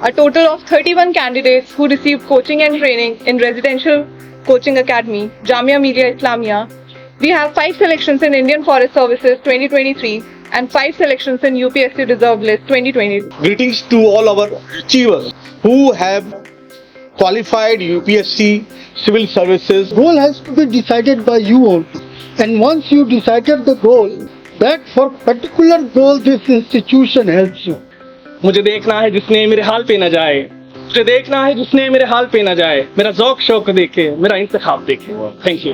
A total of 31 candidates who received coaching and training in Residential Coaching Academy, Jamia Millia Islamia. We have 5 selections in Indian Forest Services 2023 and 5 selections in UPSC Reserve List 2022. Greetings to all our achievers who have qualified UPSC Civil Services. Goal has to be decided by you only. And once you decided the goal, that for particular goal this institution helps you. मुझे देखना है जिसने मेरे हाल पे न जाए, मुझे देखना है जिसने मेरे हाल पे न जाए, मेरा ज़ौक शौक देखे, मेरा इंतखाब देखे. Thank you.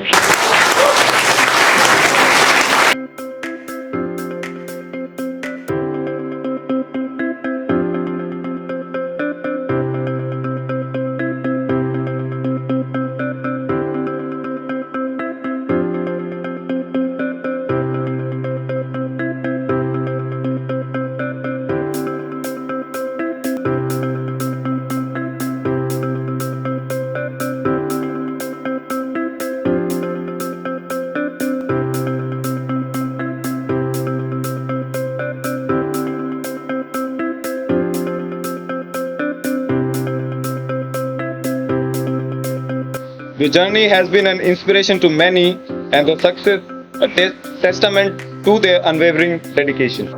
The journey has been an inspiration to many and the success a testament to their unwavering dedication.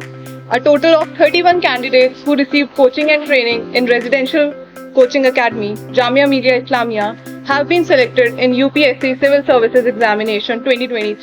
A total of 31 candidates who received coaching and training in Residential Coaching Academy, Jamia Millia Islamia, have been selected in UPSC Civil Services Examination 2023.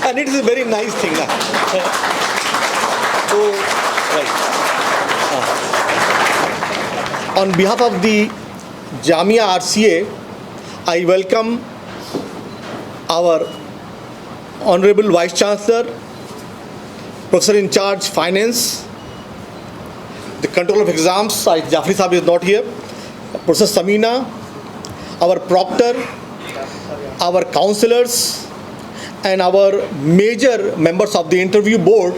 And it is a very nice thing. So, right. On behalf of the Jamia RCA, I welcome our Honorable Vice Chancellor, Professor in Charge Finance, the Control of Exams, Jafri Saab is not here, Professor Samina, our Proctor, our councillors, and our major members of the interview board,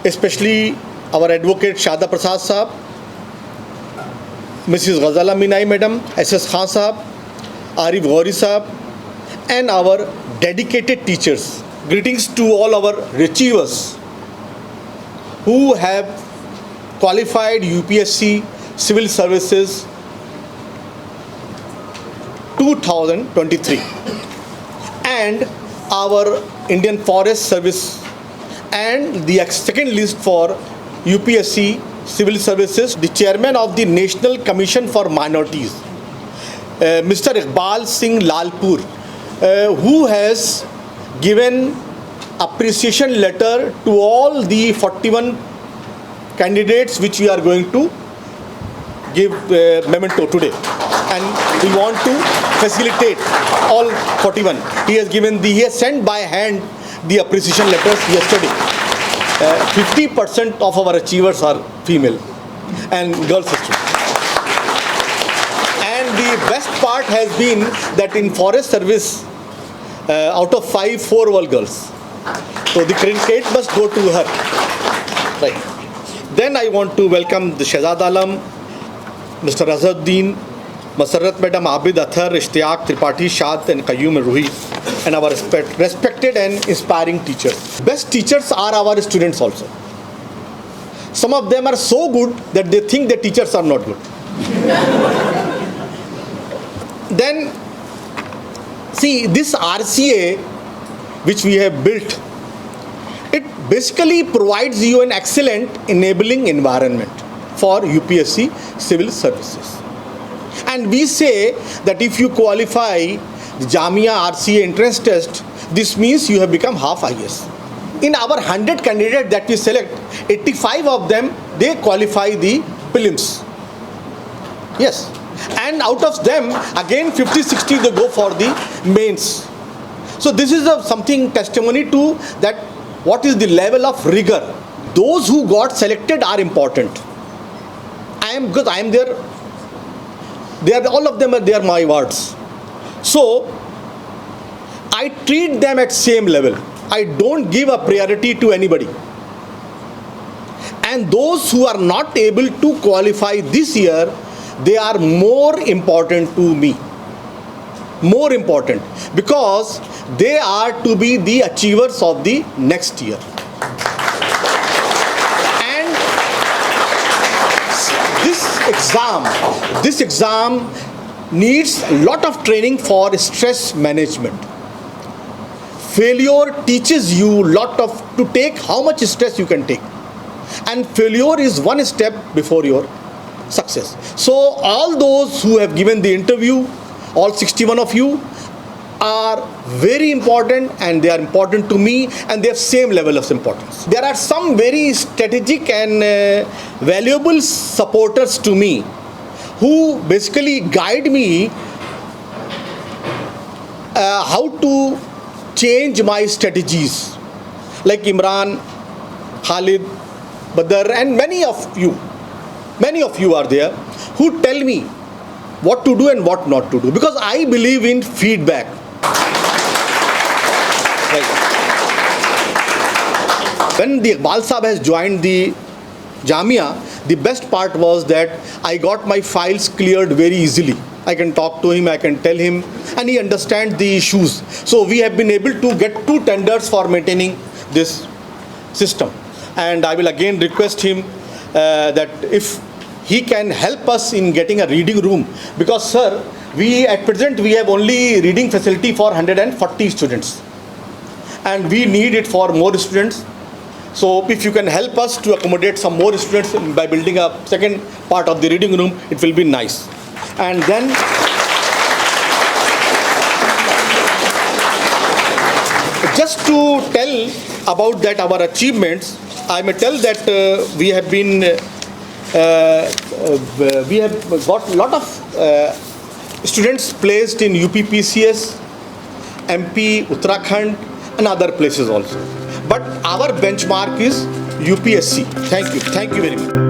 especially our advocate Shada Prasad Saab, Mrs. Ghazala Minai Madam, SS Khan Saab, Arif Ghauri Saab, and our dedicated teachers. Greetings to all our achievers who have qualified UPSC Civil Services 2023 and our Indian Forest Service and the second list for UPSC Civil Services, the chairman of the National Commission for Minorities, Mr. Iqbal Singh Lalpur, who has given appreciation letter to all the 41 candidates which we are going to give memento today, and we want to facilitate all 41. He has sent by hand the appreciation letters yesterday. 50% of our achievers are female and girls too. And the best part has been that in Forest Service, out of 5, 4 were girls. So the credit must go to her. Right. Then I want to welcome the Shehzad Alam, Mr. Azaduddin, Masarrat Madam, Abid Athar, Ishtiaq Tripathi, Shad and Qayyum Ruhi, and our respected and inspiring teachers. Best teachers are our students also. Some of them are so good that they think the teachers are not good. Then, see, this RCA which we have built, it basically provides you an excellent enabling environment for UPSC civil services. And we say that if you qualify the Jamia RCA entrance test, this means you have become half IAS. In our 100 candidates that we select, 85 of them, they qualify the prelims. Yes. And out of them, again 50-60 they go for the mains. So this is something testimony to that what is the level of rigor. Those who got selected are important. Because I am there. They are, all of them are my words. So I treat them at same level. I don't give a priority to anybody. And those who are not able to qualify this year, they are more important to me. More important, because they are to be the achievers of the next year. And this exam needs a lot of training for stress management. Failure teaches you to take how much stress you can take. And failure is one step before your success. So all those who have given the interview, all 61 of you, are very important, and they are important to me, and they have same level of importance. There are some very strategic and valuable supporters to me who basically guide me how to change my strategies, like Imran, Khalid, Badr, and many of you are there who tell me what to do and what not to do, because I believe in feedback. When the Iqbal Sahab has joined the Jamia, the best part was that I got my files cleared very easily. I can talk to him, I can tell him, and he understands the issues. So we have been able to get 2 tenders for maintaining this system. And I will again request him that if he can help us in getting a reading room, because sir, at present we have only reading facility for 140 students, and we need it for more students. So if you can help us to accommodate some more students by building a second part of the reading room, it will be nice. And then just to tell about that our achievements, I may tell that we have got a lot of students placed in UPPCS, MP, Uttarakhand, and other places also. But our benchmark is UPSC. Thank you very much.